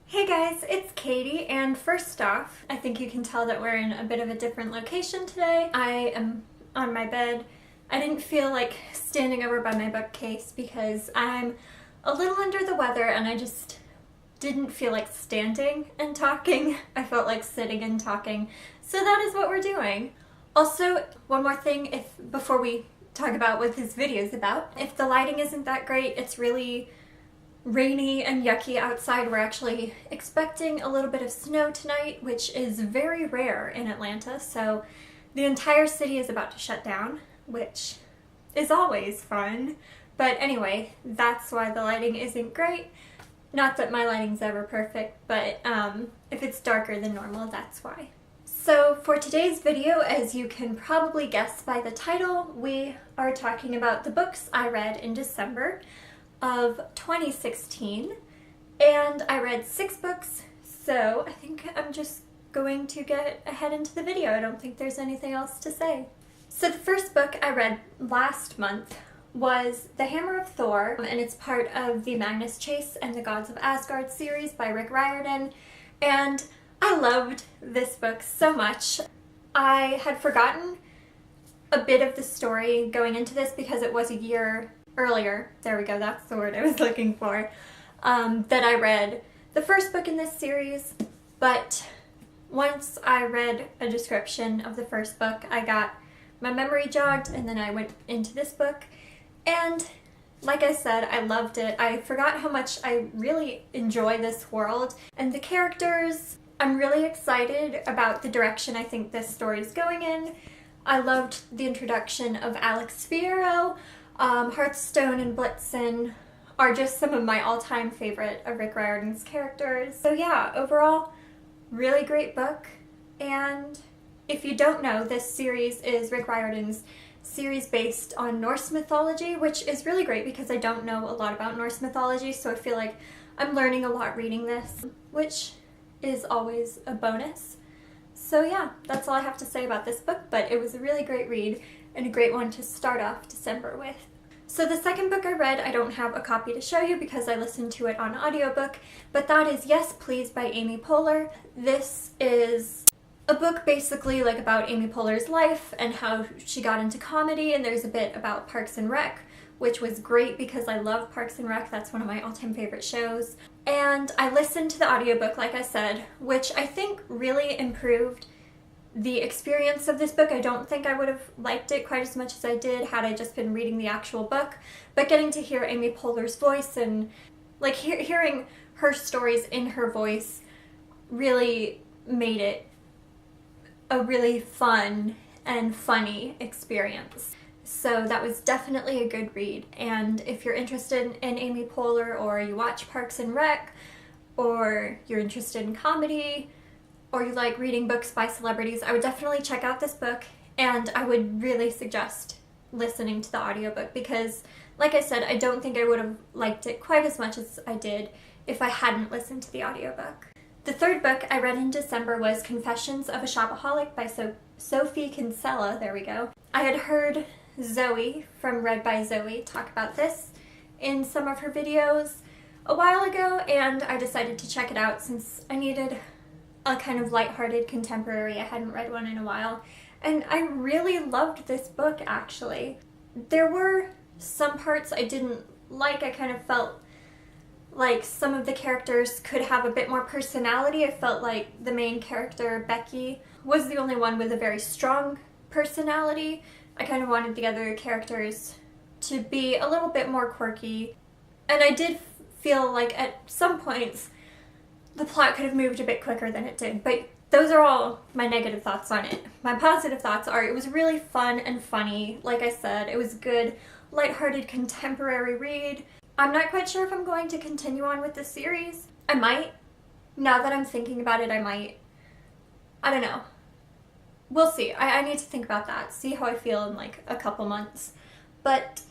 Hey guys, it's Katie, and first off, I think you can tell that we're in a bit of a different location today. I am on my bed. I didn't feel like standing over by my bookcase because I'm a little under the weather and I just didn't feel like standing and talking. I felt like sitting and talking. So that is what we're doing. Also, one more thing before we talk about what this video is about. If the lighting isn't that great, it's really rainy and yucky outside. We're actually expecting a little bit of snow tonight, which is very rare in Atlanta, so the entire city is about to shut down, which is always fun. But anyway, that's why the lighting isn't great. Not that my lighting's ever perfect, but if it's darker than normal, that's why. So for today's video, as you can probably guess by the title, we are talking about the books I read in December of 2016, and I read 6 books, so I think I'm just going to get ahead into the video. I don't think there's anything else to say. So the first book I read last month was The Hammer of Thor, and it's part of the Magnus Chase and the Gods of Asgard series by Rick Riordan, and I loved this book so much. I had forgotten a bit of the story going into this because it was a year earlier, there we go, that's the word I was looking for, that I read the first book in this series, but once I read a description of the first book, I got my memory jogged, and then I went into this book, and like I said, I loved it. I forgot how much I really enjoy this world, and the characters. I'm really excited about the direction I think this story is going in. I loved the introduction of Alex Fierro. Hearthstone and Blitzen are just some of my all-time favorite of Rick Riordan's characters. So yeah, overall, really great book. And if you don't know, this series is Rick Riordan's series based on Norse mythology, which is really great because I don't know a lot about Norse mythology, so I feel like I'm learning a lot reading this, which is always a bonus. So yeah, that's all I have to say about this book, but it was a really great read and a great one to start off December with. So the second book I read, I don't have a copy to show you because I listened to it on audiobook, but that is Yes Please by Amy Poehler. This is a book basically like about Amy Poehler's life and how she got into comedy, and there's a bit about Parks and Rec, which was great because I love Parks and Rec. That's one of my all-time favorite shows. And I listened to the audiobook, like I said, which I think really improved the experience of this book. I don't think I would have liked it quite as much as I did had I just been reading the actual book, but getting to hear Amy Poehler's voice and like hearing her stories in her voice really made it a really fun and funny experience. So that was definitely a good read, and if you're interested in Amy Poehler, or you watch Parks and Rec, or you're interested in comedy, or you like reading books by celebrities, I would definitely check out this book, and I would really suggest listening to the audiobook because, like I said, I don't think I would have liked it quite as much as I did if I hadn't listened to the audiobook. The third book I read in December was Confessions of a Shopaholic by Sophie Kinsella, there we go. I had heard Zoe from Read by Zoe talk about this in some of her videos a while ago, and I decided to check it out since I needed a kind of lighthearted contemporary. I hadn't read one in a while, and I really loved this book actually. There were some parts I didn't like. I kind of felt like some of the characters could have a bit more personality. I felt like the main character, Becky, was the only one with a very strong personality. I kind of wanted the other characters to be a little bit more quirky, and I did feel like at some points the plot could have moved a bit quicker than it did, but those are all my negative thoughts on it. My positive thoughts are it was really fun and funny. Like I said, it was a good, lighthearted, contemporary read. I'm not quite sure if I'm going to continue on with this series. I might. Now that I'm thinking about it, I might. I don't know. We'll see. I need to think about that, see how I feel in like a couple months. But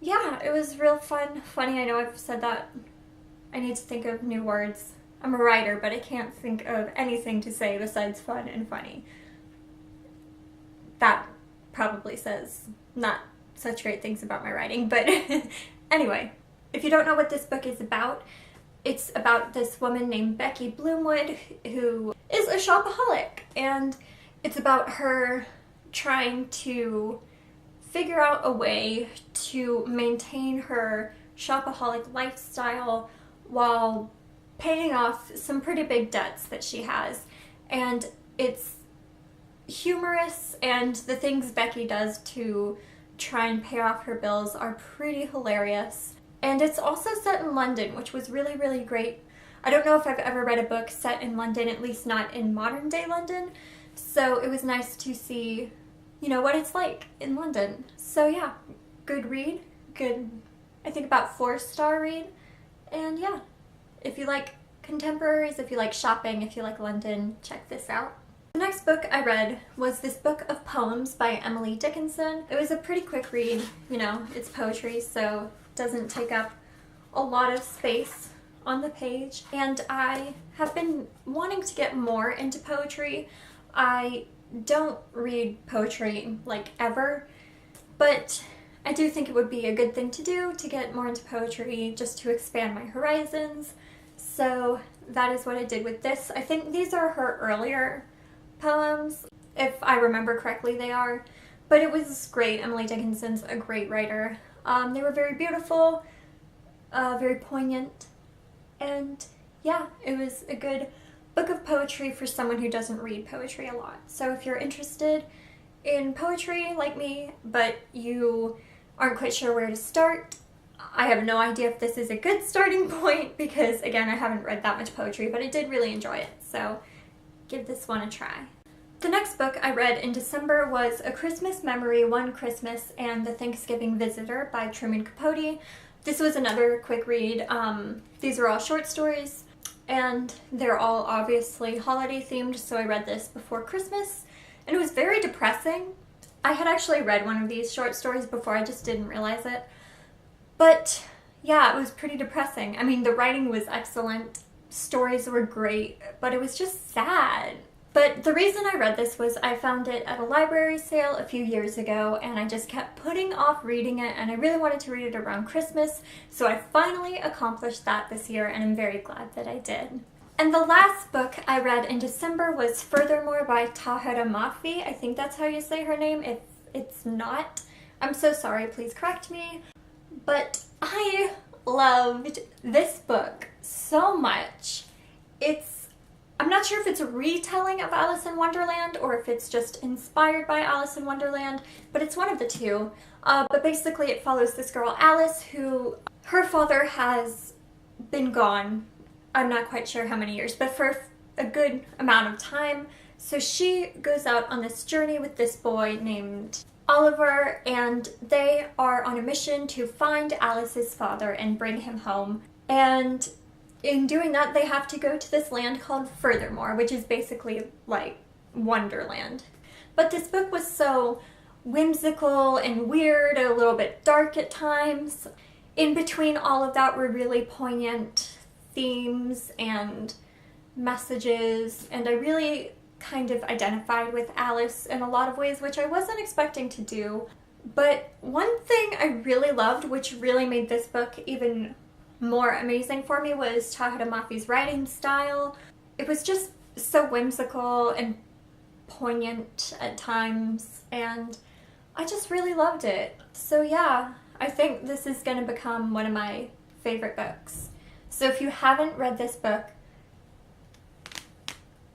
yeah, it was real fun, funny. I know I've said that. I need to think of new words. I'm a writer, but I can't think of anything to say besides fun and funny. That probably says not such great things about my writing, but anyway, if you don't know what this book is about, It's about this woman named Becky Bloomwood who is a shopaholic, and it's about her trying to figure out a way to maintain her shopaholic lifestyle while paying off some pretty big debts that she has. And it's humorous, and the things Becky does to try and pay off her bills are pretty hilarious. And it's also set in London, which was really, really great. I don't know if I've ever read a book set in London, at least not in modern day London. So it was nice to see, you know, what it's like in London. So yeah, good read. Good, I think about 4-star read. And yeah, if you like contemporaries, if you like shopping, if you like London, check this out. The next book I read was this book of poems by Emily Dickinson. It was a pretty quick read, you know, it's poetry, so it doesn't take up a lot of space on the page. And I have been wanting to get more into poetry. I don't read poetry like ever, but I do think it would be a good thing to do to get more into poetry, just to expand my horizons. So that is what I did with this. I think these are her earlier poems, if I remember correctly they are, but it was great. Emily Dickinson's a great writer. They were very beautiful, very poignant, and yeah, it was a good book of poetry for someone who doesn't read poetry a lot. So if you're interested in poetry like me, but you aren't quite sure where to start, I have no idea if this is a good starting point because, again, I haven't read that much poetry, but I did really enjoy it, so give this one a try. The next book I read in December was A Christmas Memory, One Christmas, and The Thanksgiving Visitor by Truman Capote. This was another quick read. These are all short stories, and they're all obviously holiday themed, so I read this before Christmas, and it was very depressing. I had actually read one of these short stories before, I just didn't realize it. But yeah, it was pretty depressing. I mean, the writing was excellent, stories were great, but it was just sad. But the reason I read this was I found it at a library sale a few years ago, and I just kept putting off reading it, and I really wanted to read it around Christmas, so I finally accomplished that this year, and I'm very glad that I did. And the last book I read in December was Furthermore by Tahira Mafi. I think that's how you say her name. If it's not, I'm so sorry, please correct me. But I loved this book so much. I'm not sure if it's a retelling of Alice in Wonderland or if it's just inspired by Alice in Wonderland, but it's one of the two. But basically it follows this girl Alice who, her father has been gone, I'm not quite sure how many years, but for a good amount of time. So she goes out on this journey with this boy named Oliver, and they are on a mission to find Alice's father and bring him home. And in doing that, they have to go to this land called Furthermore, which is basically like Wonderland. But this book was so whimsical and weird, a little bit dark at times. In between all of that were really poignant themes and messages, and I really kind of identified with Alice in a lot of ways, which I wasn't expecting to do. But one thing I really loved, which really made this book even more amazing for me, was Tahira Mafi's writing style. It was just so whimsical and poignant at times, and I just really loved it. So yeah, I think this is going to become one of my favorite books. So if you haven't read this book,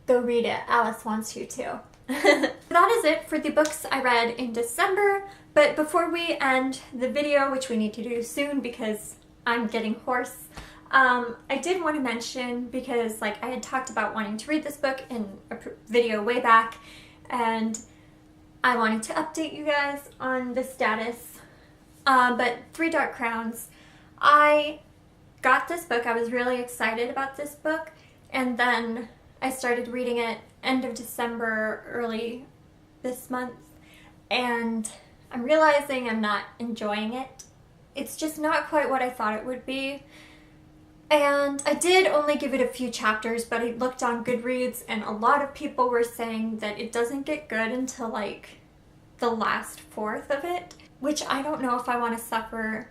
go read it. Alice wants you to. That is it for the books I read in December, but before we end the video, which we need to do soon because I'm getting hoarse, I did want to mention, because like I had talked about wanting to read this book in a video way back, and I wanted to update you guys on the status, but Three Dark Crowns, I got this book, I was really excited about this book, and then I started reading it end of December, early this month, and I'm realizing I'm not enjoying it. It's just not quite what I thought it would be. And I did only give it a few chapters, but I looked on Goodreads and a lot of people were saying that it doesn't get good until like the last fourth of it, which I don't know if I want to suffer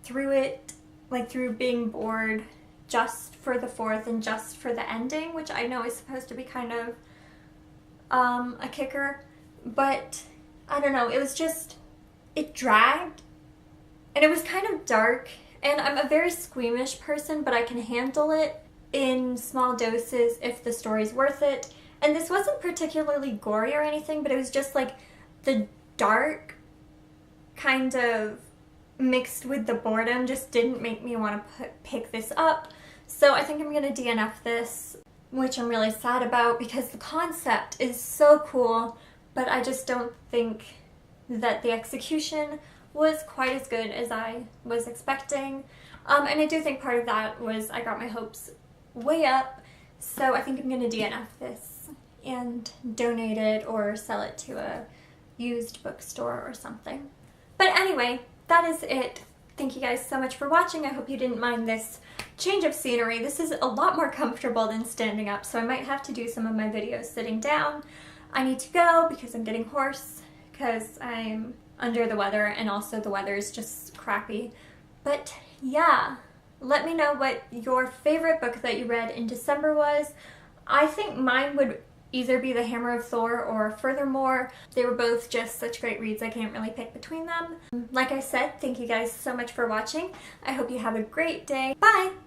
through it, like through being bored just for the 4th and just for the ending, which I know is supposed to be kind of a kicker, but I don't know, it was just, it dragged, and it was kind of dark, and I'm a very squeamish person, but I can handle it in small doses if the story's worth it. And this wasn't particularly gory or anything, but it was just like the dark kind of mixed with the boredom just didn't make me want to pick this up. So I think I'm going to DNF this, which I'm really sad about because the concept is so cool, but I just don't think that the execution was quite as good as I was expecting. And I do think part of that was I got my hopes way up, so I think I'm going to DNF this and donate it or sell it to a used bookstore or something. But anyway, that is it. Thank you guys so much for watching. I hope you didn't mind this change of scenery. This is a lot more comfortable than standing up, so I might have to do some of my videos sitting down. I need to go because I'm getting hoarse because I'm under the weather, and also the weather is just crappy. But yeah, let me know what your favorite book that you read in December was. I think mine would either be The Hammer of Thor or Furthermore. They were both just such great reads, I can't really pick between them. Like I said, thank you guys so much for watching. I hope you have a great day. Bye!